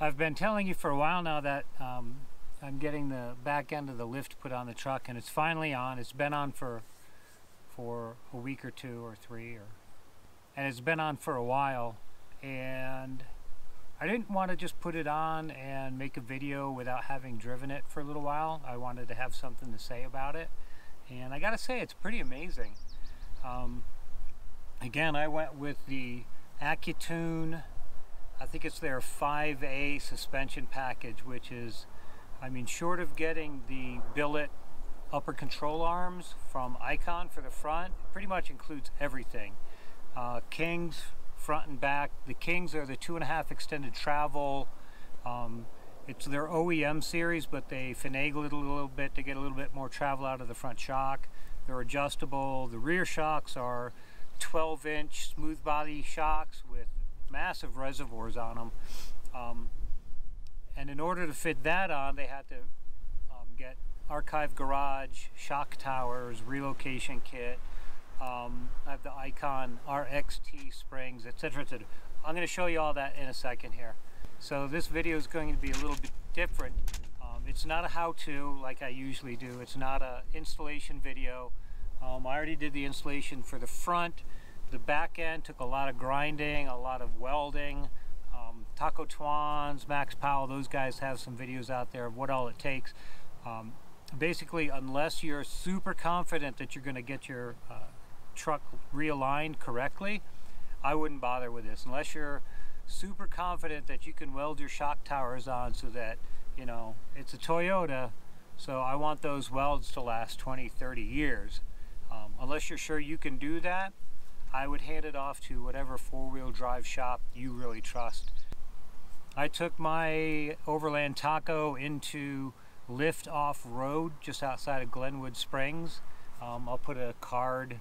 I've been telling you for a while now that I'm getting the back end of the lift put on the truck, and it's finally on. It's been on for a week or two or three, and it's been on for a while, and I didn't want to just put it on and make a video without having driven it for a little while. I wanted to have something to say about it, and I gotta say it's pretty amazing. Again, I went with the Accutune, I think it's their 5A suspension package, which is, I mean, short of getting the billet upper control arms from Icon for the front, pretty much includes everything. Kings, front and back. The Kings are the 2.5 extended travel. It's their OEM series, but they finagle it a little bit to get a little bit more travel out of the front shock. They're adjustable. The rear shocks are 12-inch smooth body shocks with massive reservoirs on them. And in order to fit that on, they had to get Archive Garage, shock towers, relocation kit. I have the Icon RXT springs, etc. I'm going to show you all that in a second here. So this video is going to be a little bit different. It's not a how-to like I usually do. It's not an installation video. I already did the installation for the front. The back end took a lot of grinding, a lot of welding. Accutune, Max Powell, those guys have some videos out there of what all it takes. Basically, unless you're super confident that you're going to get your truck realigned correctly, I wouldn't bother with this. Unless you're super confident that you can weld your shock towers on so that, you know, it's a Toyota, so I want those welds to last 20-30 years. Unless you're sure you can do that, I would hand it off to whatever four-wheel drive shop you really trust. I took my Overland Taco into Lift Off-Road just outside of Glenwood Springs. I'll put a card,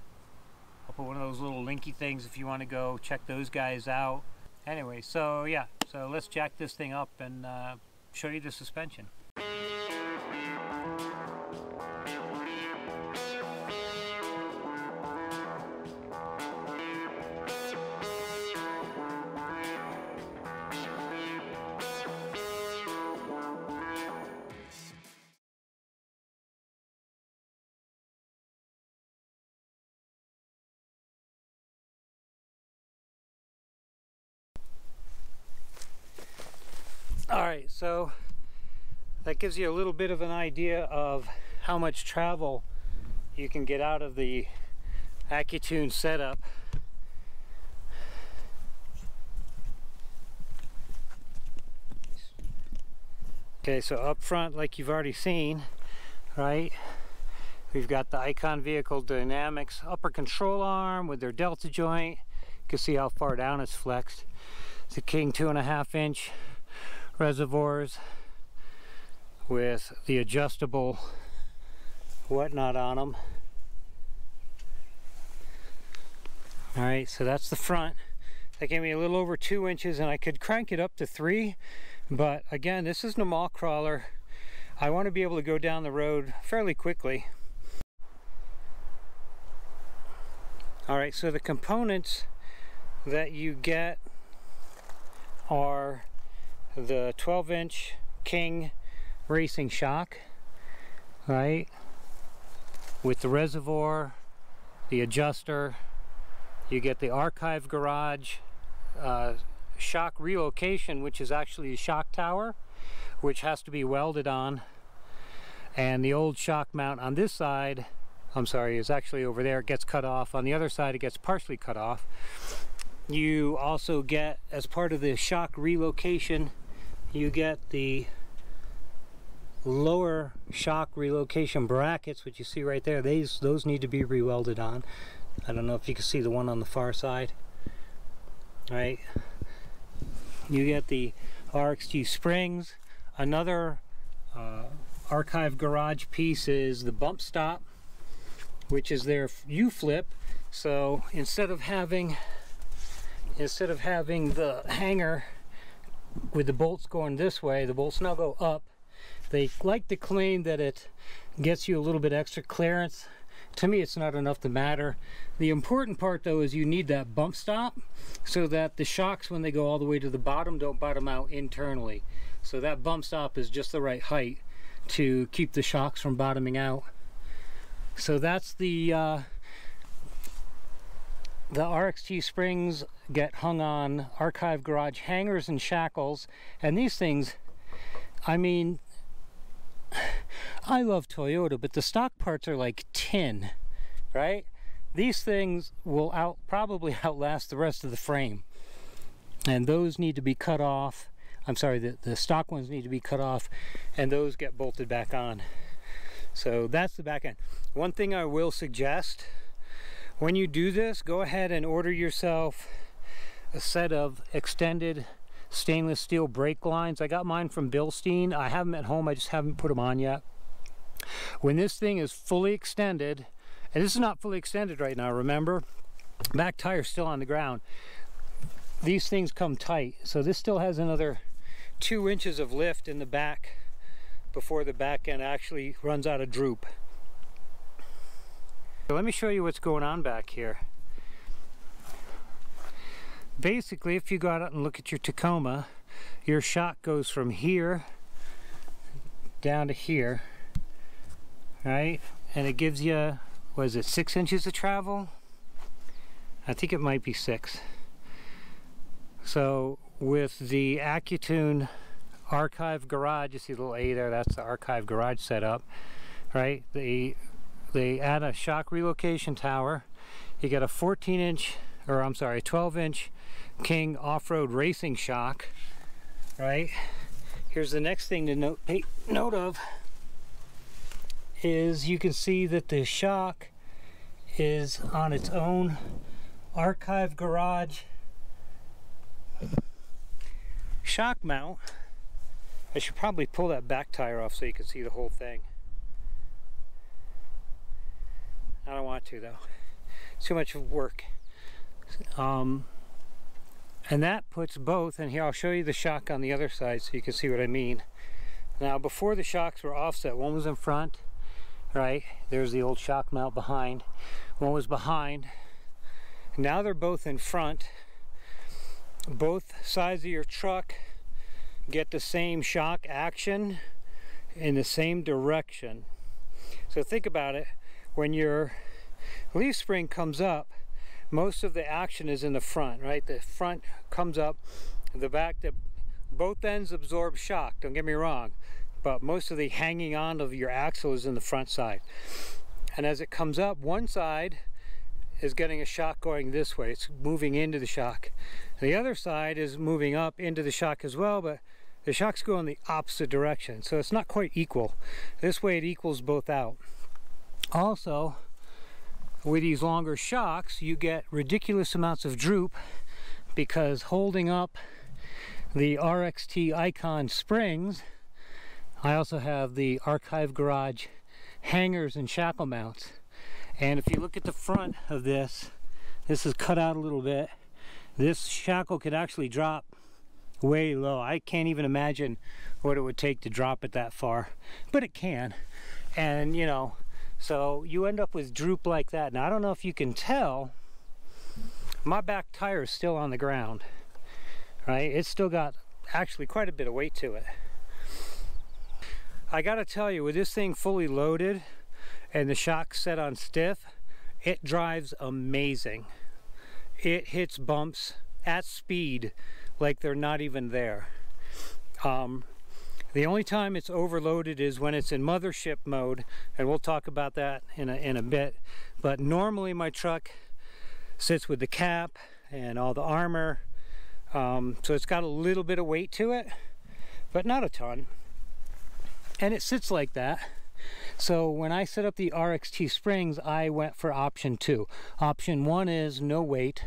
I'll put one of those little linky things if you want to go check those guys out. Anyway, so yeah, so let's jack this thing up and show you the suspension. Alright, so that gives you a little bit of an idea of how much travel you can get out of the Accutune setup. Okay, so up front, like you've already seen, right, we've got the Icon Vehicle Dynamics upper control arm with their delta joint. You can see how far down it's flexed. It's a King 2.5-inch reservoirs with the adjustable whatnot on them. Alright, so that's the front. That gave me a little over 2 inches, and I could crank it up to 3, but again, this is a mall crawler. I want to be able to go down the road fairly quickly. Alright, so the components that you get are the 12-inch King racing shock, right, with the reservoir, the adjuster. You get the Archive Garage shock relocation, which is actually a shock tower, which has to be welded on, and the old shock mount on this side, I'm sorry, is actually over there. It gets cut off. On the other side, it gets partially cut off. You also get, as part of the shock relocation, you get the lower shock relocation brackets, which you see right there. Those need to be re-welded on. I don't know if you can see the one on the far side. All right. You get the RXT springs. Another Archive Garage piece is the bump stop, which is their U-flip. So instead of having the hanger with the bolts going this way, the bolts now go up. They like to claim that it gets you a little bit extra clearance To me, it's not enough to matter. The important part though is you need that bump stop so that the shocks, when they go all the way to the bottom, don't bottom out internally. So that bump stop is just the right height to keep the shocks from bottoming out. So that's the RXT springs get hung on archive garage hangers and shackles, and these things, I mean, I love Toyota, but the stock parts are like tin, right? These things will probably outlast the rest of the frame, and those need to be cut off. I'm sorry, the stock ones need to be cut off, and those get bolted back on. So that's the back end. One thing I will suggest, when you do this, go ahead and order yourself a set of extended stainless steel brake lines. I got mine from Bilstein. I have them at home, I just haven't put them on yet. When this thing is fully extended, and this is not fully extended right now, remember, back tire's still on the ground, these things come tight, so this still has another 2 inches of lift in the back before the back end actually runs out of droop. So let me show you what's going on back here. Basically, if you go out and look at your Tacoma, your shock goes from here down to here, right? And it gives you, what is it, 6 inches of travel? I think it might be 6. So with the Accutune archive garage, you see the little A there, that's the archive garage setup, right? They add a shock relocation tower. You get a 12-inch King off-road racing shock, right? Here's the next thing to take note of is you can see that the shock is on its own archive garage shock mount. I should probably pull that back tire off so you can see the whole thing. I don't want to though. It's too much work. And that puts both, and here I'll show you the shock on the other side so you can see what I mean. Now before the shocks were offset, one was in front, right? There's the old shock mount behind. One was behind. Now they're both in front. Both sides of your truck get the same shock action in the same direction. So think about it. When your leaf spring comes up, most of the action is in the front, right? The front comes up, the back, both ends absorb shock, don't get me wrong, but most of the hanging on of your axle is in the front side. And as it comes up, one side is getting a shock going this way, it's moving into the shock. The other side is moving up into the shock as well, but the shocks go in the opposite direction, so it's not quite equal. This way it equals both out. Also, with these longer shocks, you get ridiculous amounts of droop because holding up the RXT Icon springs, I also have the Archive Garage hangers and shackle mounts. And if you look at the front of this, this is cut out a little bit. This shackle could actually drop way low. I can't even imagine what it would take to drop it that far, but it can. And you know, so you end up with droop like that. Now I don't know if you can tell, my back tire is still on the ground, right? It's still got actually quite a bit of weight to it. I gotta tell you, with this thing fully loaded and the shock set on stiff, it drives amazing. It hits bumps at speed like they're not even there. The only time it's overloaded is when it's in mothership mode, and we'll talk about that in a bit. But normally my truck sits with the cap and all the armor, so it's got a little bit of weight to it, but not a ton. And it sits like that. So when I set up the RXT springs, I went for option 2. Option 1 is no weight.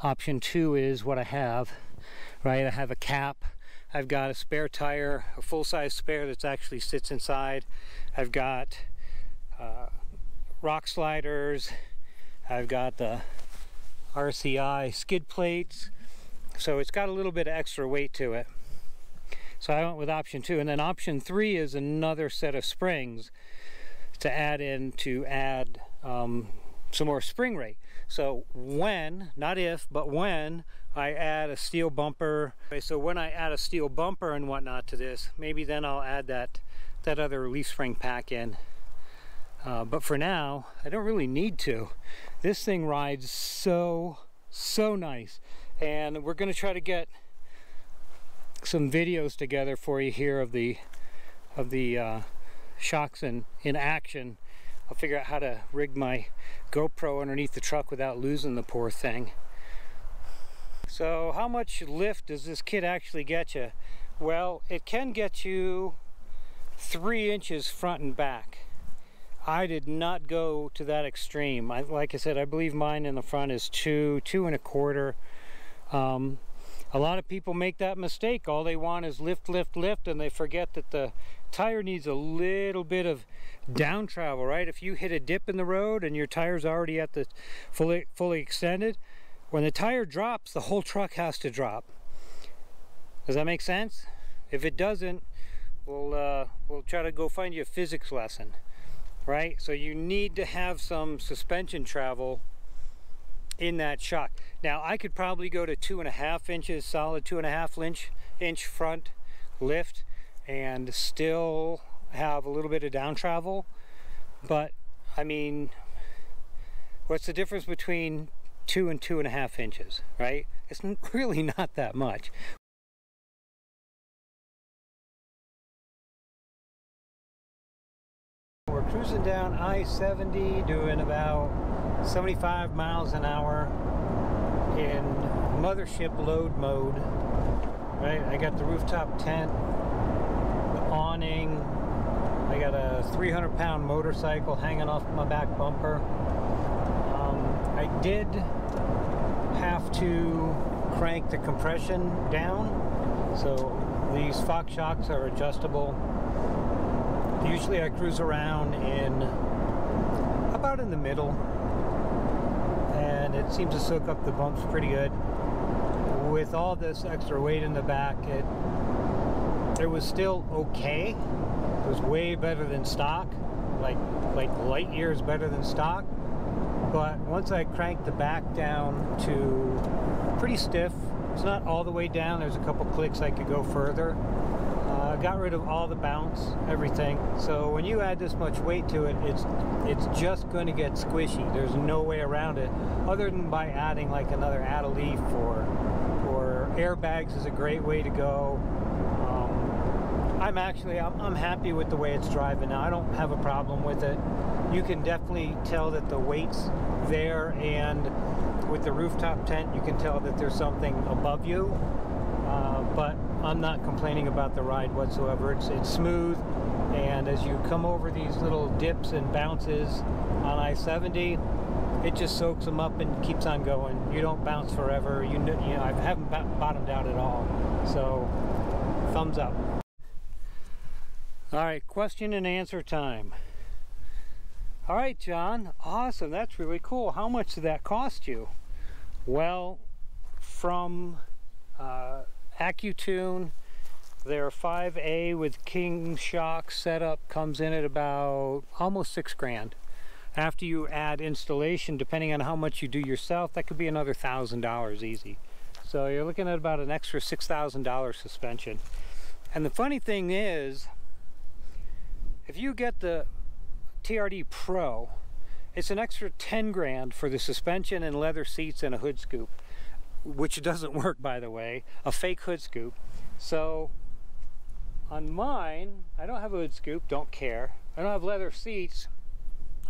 Option 2 is what I have, right? I have a cap. I've got a spare tire, a full-size spare that actually sits inside. I've got rock sliders. I've got the RCI skid plates. So it's got a little bit of extra weight to it. So I went with option 2. And then option 3 is another set of springs to add in to add some more spring rate. So when, not if, but when I add a steel bumper, okay, so when I add a steel bumper and whatnot to this, maybe then I'll add that other leaf spring pack in. But for now, I don't really need to. This thing rides so nice, and we're going to try to get some videos together for you here of the shocks in action. I'll figure out how to rig my GoPro underneath the truck without losing the poor thing. So how much lift does this kit actually get you? Well, it can get you 3 inches front and back. I did not go to that extreme. Like I said, I believe mine in the front is 2 1/4. A lot of people make that mistake. All they want is lift, and they forget that the tire needs a little bit of down travel, right? If you hit a dip in the road and your tire's already at the fully extended, when the tire drops, the whole truck has to drop. Does that make sense? If it doesn't, we'll try to go find you a physics lesson, right? So you need to have some suspension travel in that shock. Now I could probably go to 2.5 inches, solid 2.5 inch front lift, and still have a little bit of down travel. But I mean, what's the difference between 2 and 2.5 inches, right? It's really not that much. We're cruising down I-70 doing about 75 miles an hour in mothership load mode, right? I got the rooftop tent, the awning, I got a 300-pound motorcycle hanging off my back bumper. I did have to crank the compression down, so these Fox shocks are adjustable. Usually I cruise around in about in the middle, and it seems to soak up the bumps pretty good. With all this extra weight in the back, it was still okay. It was way better than stock, like light years better than stock. But once I cranked the back down to pretty stiff, it's not all the way down, there's a couple clicks I could go further. Got rid of all the bounce, everything. So when you add this much weight to it, it's just going to get squishy. There's no way around it, other than by adding like another add-a-leaf, or airbags is a great way to go. I'm happy with the way it's driving now. I don't have a problem with it. You can definitely tell that the weight's there, and with the rooftop tent you can tell that there's something above you. But I'm not complaining about the ride whatsoever. It's smooth, and as you come over these little dips and bounces on I-70, it just soaks them up and keeps on going. You don't bounce forever. You know, I haven't bottomed out at all. So, thumbs up. All right, question and answer time. All right, John, awesome. That's really cool. How much did that cost you? Well, from Accutune, their 5A with King shock setup comes in at about almost $6 grand. After you add installation, depending on how much you do yourself, that could be another $1,000 easy. So you're looking at about an extra $6,000 suspension. And the funny thing is, if you get the TRD Pro, it's an extra 10 grand for the suspension and leather seats and a hood scoop, which doesn't work, by the way, a fake hood scoop. So on mine, I don't have a hood scoop, don't care. I don't have leather seats,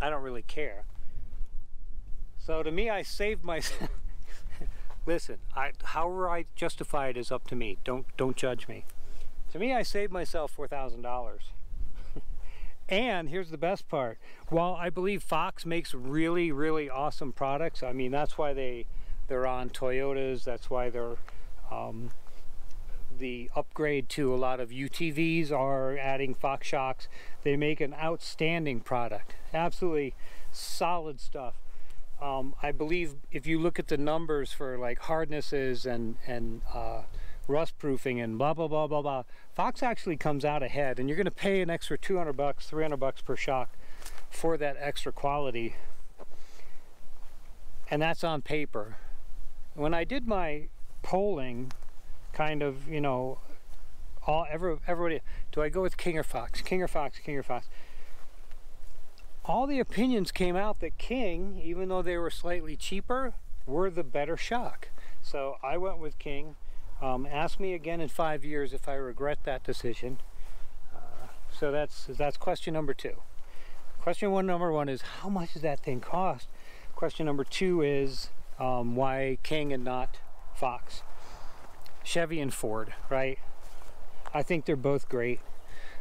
I don't really care. So to me, I saved myself. Listen, however I justify it is up to me. Don't judge me. To me, I saved myself $4,000. And here's the best part. While I believe Fox makes really, really awesome products, I mean, that's why they're on Toyotas, that's why they're the upgrade to a lot of UTVs are adding Fox shocks. They make an outstanding product, absolutely solid stuff. I believe if you look at the numbers for like hardnesses and rust proofing and blah blah blah blah blah, Fox actually comes out ahead, and you're going to pay an extra $200 $300 per shock for that extra quality. and that's on paper. When I did my polling, kind of, you know, everybody, do I go with king or fox? King or fox? King or fox? All the opinions came out that king, even though they were slightly cheaper, were the better shock. So I went with king. Ask me again in 5 years if I regret that decision. So that's question number 2. Question number one is, how much does that thing cost? Question number 2 is, why king and not fox? Chevy and Ford, right? I think they're both great.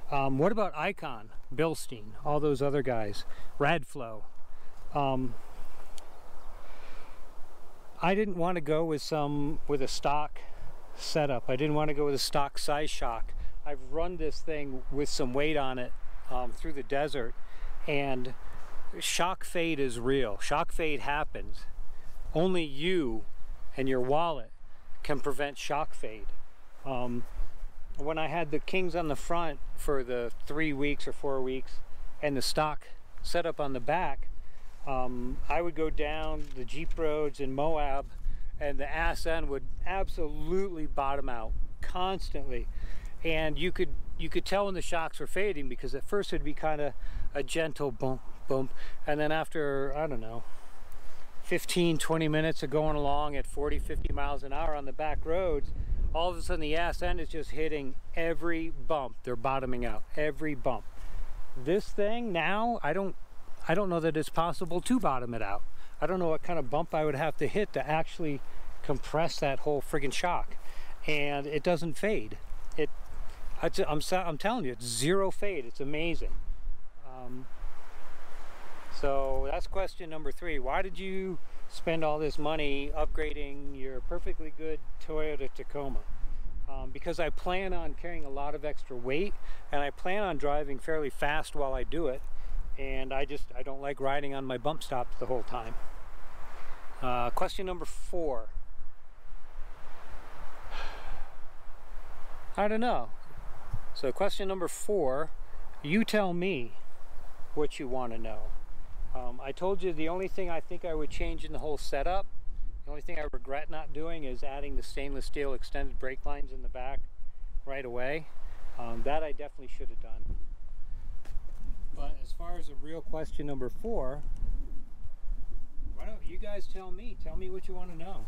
What about Icon, Bilstein, all those other guys, Radflow? I didn't want to go with a stock setup. I didn't want to go with a stock size shock. I've run this thing with some weight on it through the desert, and shock fade is real. Shock fade happens. Only you and your wallet can prevent shock fade. When I had the Kings on the front for the 3 weeks or 4 weeks and the stock setup on the back, I would go down the Jeep roads in Moab and the ass end would absolutely bottom out constantly. And you could tell when the shocks were fading, because at first it'd be kind of a gentle bump, bump, and then after, I don't know, 15-20 minutes of going along at 40-50 miles an hour on the back roads, all of a sudden the ass end is just hitting every bump. They're bottoming out every bump. This thing now, I don't know that it's possible to bottom it out. I don't know what kind of bump I would have to hit to actually compress that whole friggin' shock, and it doesn't fade. I'm telling you, it's zero fade. It's amazing. So that's question number 3. Why did you spend all this money upgrading your perfectly good Toyota Tacoma? Because I plan on carrying a lot of extra weight, and I plan on driving fairly fast while I do it, and I don't like riding on my bump stops the whole time. Question number 4. I don't know. So question number 4, you tell me what you want to know. I told you the only thing I think I would change in the whole setup, the only thing I regret not doing, is adding the stainless steel extended brake lines in the back right away. That I definitely should have done. But as far as the real question number 4, why don't you guys tell me what you want to know?